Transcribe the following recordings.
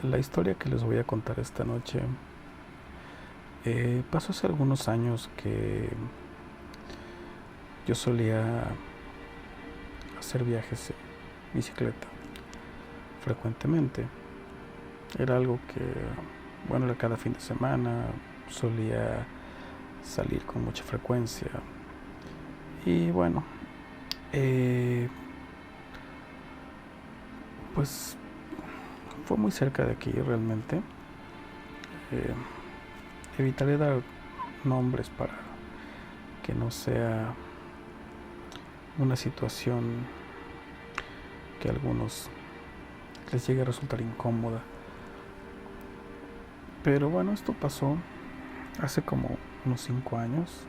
La historia que les voy a contar esta noche pasó hace algunos años que yo solía hacer viajes en bicicleta frecuentemente. Era algo que, bueno, era cada fin de semana, solía salir con mucha frecuencia. Y bueno, eh, pues fue muy cerca de aquí realmente. Eh, Evitaré dar nombres para que no sea una situación que a algunos les llegue a resultar incómoda. Pero bueno, esto pasó hace como unos 5 años,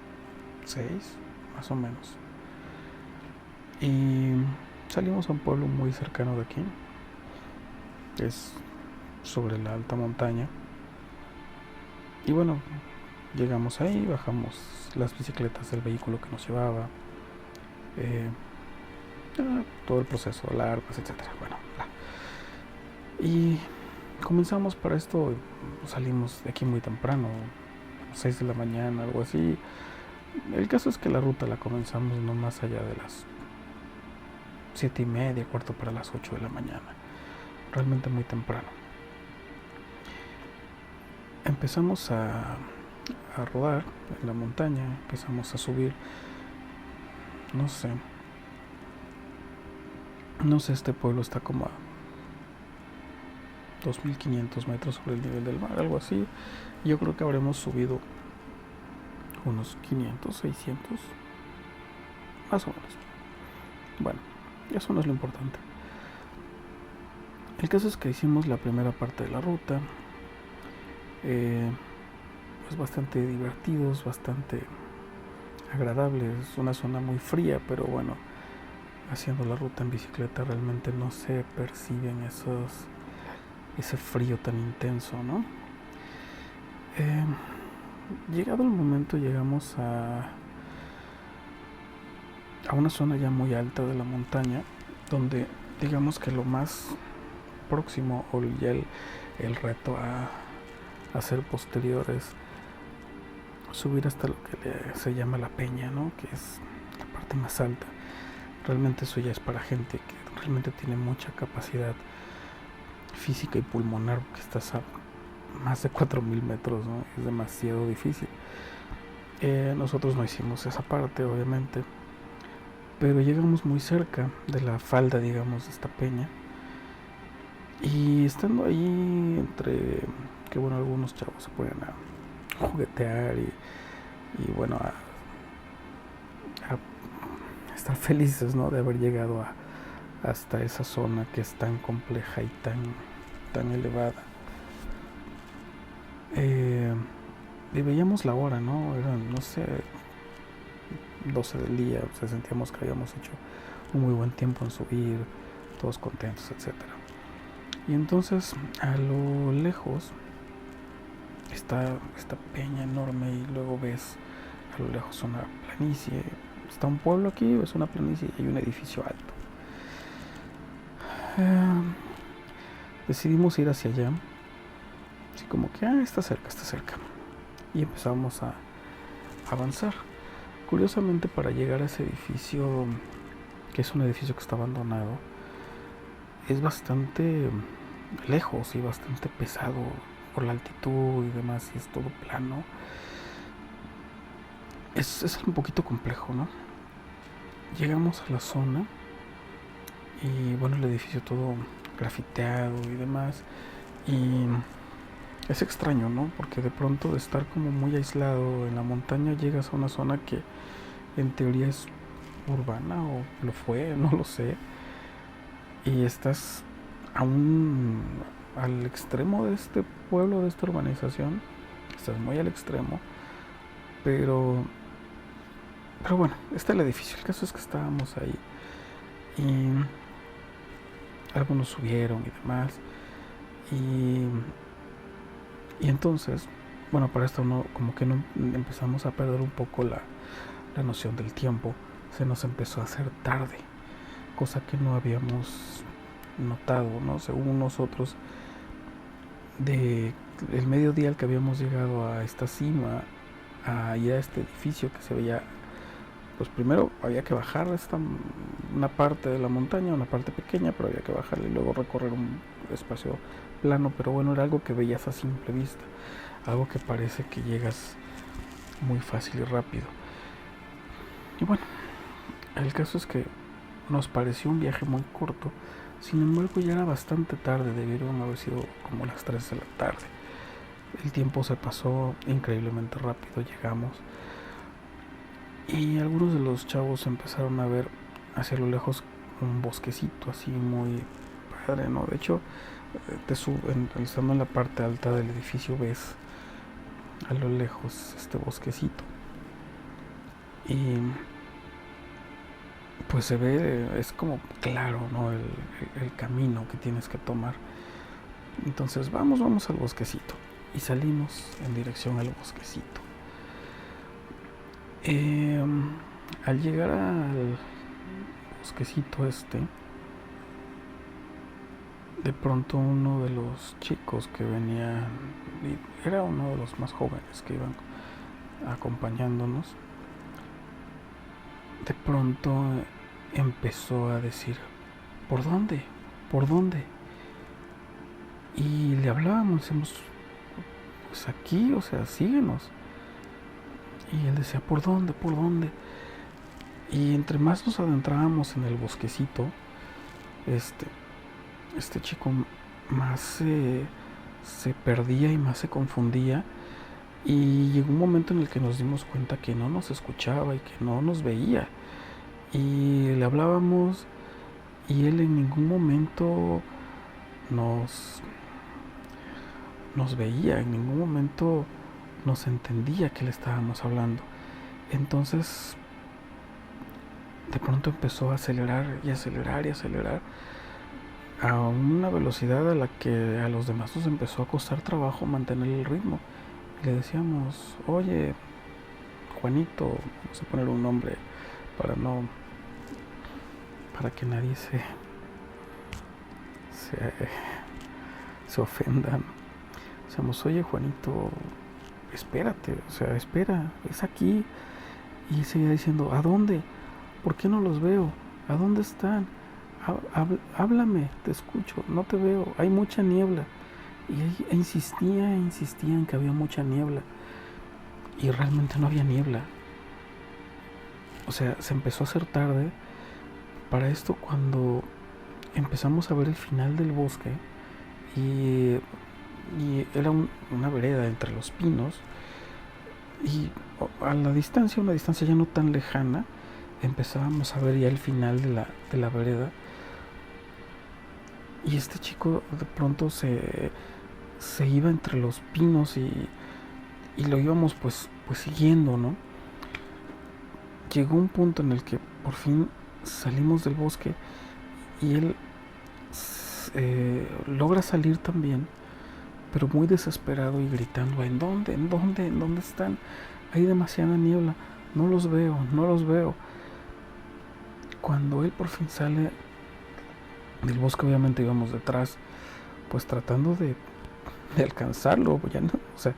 6 más o menos. Y salimos a un pueblo muy cercano de aquí, es sobre la alta montaña. Y bueno, llegamos ahí, bajamos las bicicletas del vehículo que nos llevaba, eh, todo el proceso, alarmas, etcétera. Bueno, y comenzamos para esto, salimos de aquí muy temprano, 6 de la mañana, algo así. El caso es que la ruta la comenzamos no más allá de las 7:30, cuarto para las 8 de la mañana, realmente muy temprano. Empezamos a rodar en la montaña, empezamos a subir, no sé, este pueblo está como a 2500 metros sobre el nivel del mar, algo así. Yo creo que habremos subido unos 500, 600, más o menos. Bueno, eso no es lo importante. El caso es que hicimos la primera parte de la ruta, pues bastante divertidos, bastante agradables. Es una zona muy fría, pero bueno, haciendo la ruta en bicicleta realmente no se perciben ese frío tan intenso, ¿no? Eh, Llegado el momento llegamos a una zona ya muy alta de la montaña, donde digamos que lo más próximo o ya el reto a hacer posterior es subir hasta lo que se llama la peña, ¿no? Que es la parte más alta. Realmente eso ya es para gente que realmente tiene mucha capacidad física y pulmonar, porque estás a más de 4000 metros, ¿no? Es demasiado difícil. Nosotros no hicimos esa parte, obviamente, pero llegamos muy cerca de la falda, digamos, de esta peña. Y estando ahí, entre que bueno, algunos chavos se ponen a juguetear y bueno, a estar felices, ¿no? De haber llegado hasta esa zona que es tan compleja y tan elevada. Y veíamos la hora, ¿no? Eran, no sé, 12 del día, o sea, sentíamos que habíamos hecho un muy buen tiempo en subir, todos contentos, etcétera. Y entonces, a lo lejos, está esta peña enorme y luego ves a lo lejos una planicie. Está un pueblo aquí, ves una planicie y hay un edificio alto. Decidimos ir hacia allá, así como que, está cerca, está cerca. Y empezamos a avanzar. Curiosamente, para llegar a ese edificio, que es un edificio que está abandonado, es bastante lejos y bastante pesado por la altitud y demás, y es todo plano. Es un poquito complejo, ¿no? Llegamos a la zona y bueno, el edificio todo grafiteado y demás, y es extraño, ¿no? Porque de pronto, de estar como muy aislado en la montaña, llegas a una zona que en teoría es urbana, o lo fue, no lo sé, y estás aún al extremo de este pueblo, de esta urbanización. Estás muy al extremo, pero bueno, está el edificio. El caso es que estábamos ahí y algunos subieron y demás, y entonces, bueno, para esto no, como que no empezamos a perder un poco la noción del tiempo. Se nos empezó a hacer tarde, cosa que no habíamos notado, ¿no? Según nosotros, de el mediodía al que habíamos llegado a esta cima, a ir a este edificio que se veía, pues primero había que bajar una parte de la montaña, una parte pequeña, pero había que bajarla y luego recorrer un espacio plano, pero bueno, era algo que veías a simple vista, algo que parece que llegas muy fácil y rápido. Y bueno, el caso es que nos pareció un viaje muy corto, sin embargo ya era bastante tarde, debieron haber sido como las 3 de la tarde. El tiempo se pasó increíblemente rápido, llegamos y algunos de los chavos empezaron a ver hacia lo lejos un bosquecito así muy padre, ¿no? De hecho, estando en la parte alta del edificio ves a lo lejos este bosquecito y pues se ve, es como claro, ¿no? El camino que tienes que tomar. Entonces vamos al bosquecito y salimos en dirección al bosquecito. Eh, Al llegar al bosquecito de pronto uno de los chicos que venía, era uno de los más jóvenes que iban acompañándonos, de pronto empezó a decir, ¿por dónde? ¿Por dónde? Y le hablábamos, decíamos, pues aquí, o sea, síguenos. Y él decía, ¿por dónde? ¿Por dónde? Y entre más nos adentrábamos en el bosquecito, este chico más se perdía y más se confundía. Y llegó un momento en el que nos dimos cuenta que no nos escuchaba y que no nos veía. Y le hablábamos y él en ningún momento nos, nos veía, en ningún momento nos entendía que le estábamos hablando. Entonces, de pronto empezó a acelerar y acelerar y acelerar a una velocidad a la que a los demás nos empezó a costar trabajo mantener el ritmo. Y le decíamos, oye, Juanito, vamos a poner un nombre para no, para que nadie se, se ofenda. Decíamos, oye, Juanito, espérate, o sea, espera, es aquí. Y seguía diciendo, ¿a dónde? ¿Por qué no los veo? ¿A dónde están? Háblame, te escucho, no te veo, hay mucha niebla. Y insistía en que había mucha niebla. Y realmente no había niebla. O sea, se empezó a hacer tarde. Para esto, cuando empezamos a ver el final del bosque, y, y era una vereda entre los pinos, y a la distancia, una distancia ya no tan lejana, empezábamos a ver ya el final de la vereda. Y este chico de pronto se iba entre los pinos y lo íbamos pues siguiendo, ¿no? Llegó un punto en el que por fin salimos del bosque y él logra salir también, pero muy desesperado y gritando, ¿en dónde? ¿En dónde? ¿En dónde están? Hay demasiada niebla, no los veo, no los veo. Cuando él por fin sale del bosque, obviamente íbamos detrás, pues tratando de alcanzarlo, ya no, o sea,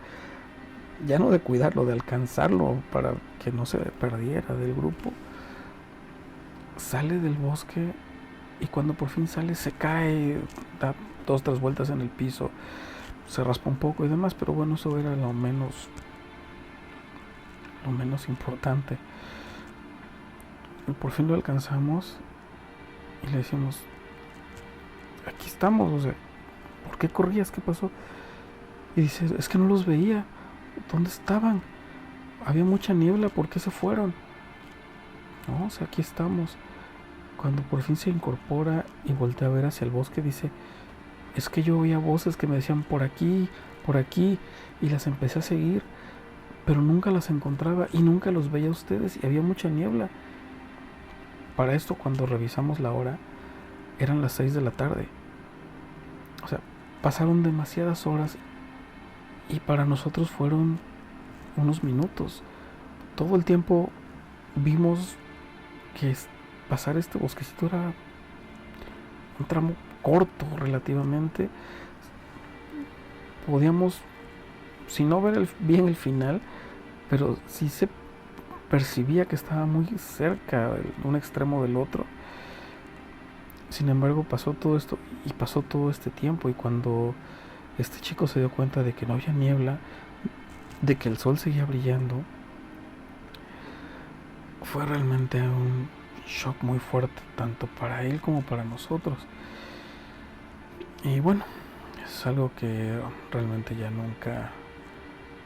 ya no de cuidarlo, de alcanzarlo para que no se perdiera del grupo. Sale del bosque y cuando por fin sale se cae, da 2 3 vueltas en el piso, se raspa un poco y demás, pero bueno, eso era lo menos importante. Y por fin lo alcanzamos y le decimos, aquí estamos, o sea, ¿por qué corrías? ¿Qué pasó? Y dice, es que no los veía, ¿dónde estaban? Había mucha niebla, ¿por qué se fueron? No, o sea, aquí estamos. Cuando por fin se incorpora y voltea a ver hacia el bosque, dice, es que yo oía voces que me decían por aquí, y las empecé a seguir, pero nunca las encontraba y nunca los veía a ustedes y había mucha niebla. Para esto, cuando revisamos la hora, eran las 6 de la tarde. O sea, pasaron demasiadas horas y para nosotros fueron unos minutos. Todo el tiempo vimos que pasar este bosquecito era un tramo corto relativamente. podíamos, si no ver bien el final, pero sí se percibía que estaba muy cerca un extremo del otro. Sin embargo, pasó todo esto y pasó todo este tiempo, y cuando este chico se dio cuenta de que no había niebla, de que el sol seguía brillando, fue realmente un shock muy fuerte, tanto para él como para nosotros. Y bueno, es algo que realmente ya nunca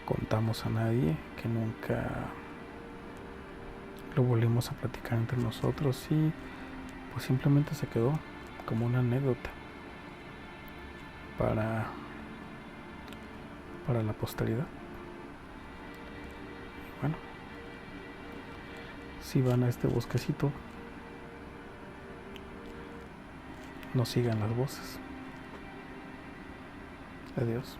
contamos a nadie, que nunca lo volvimos a platicar entre nosotros, y pues simplemente se quedó como una anécdota para, para la posteridad. Y bueno, si van a este bosquecito, no sigan las voces. Adiós.